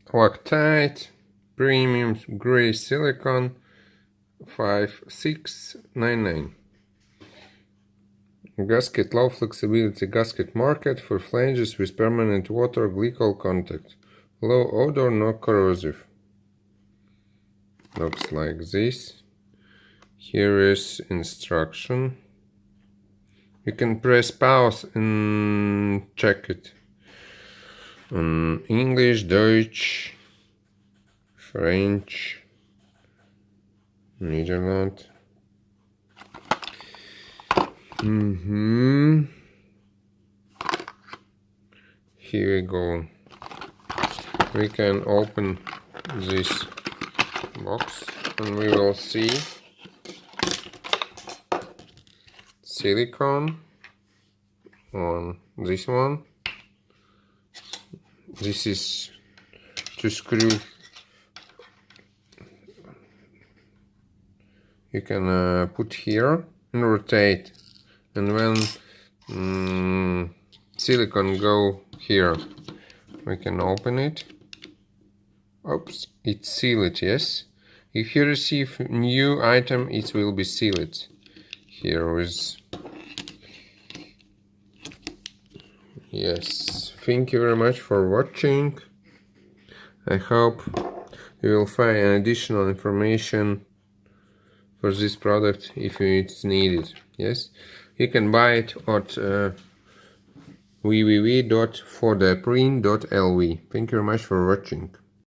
loctite, premium gray silicone, 5699. Gasket, low flexibility gasket market for flanges with permanent water glycol contact. Low odor, no corrosive. Looks like this. Here is instruction. You can press pause and check it. English, Deutsch, French, Netherlands. Here we go. We can open this box and we will see silicone on this one. This is to screw. You can put here and rotate, and when silicone go here, we can open it. Oops, it's sealed, yes. If you receive new item, it will be sealed. Here is. Yes, thank you very much for watching. I hope you will find additional information for this product if it's needed. Yes, you can buy it at www.fortheprint.lv. Thank you very much for watching.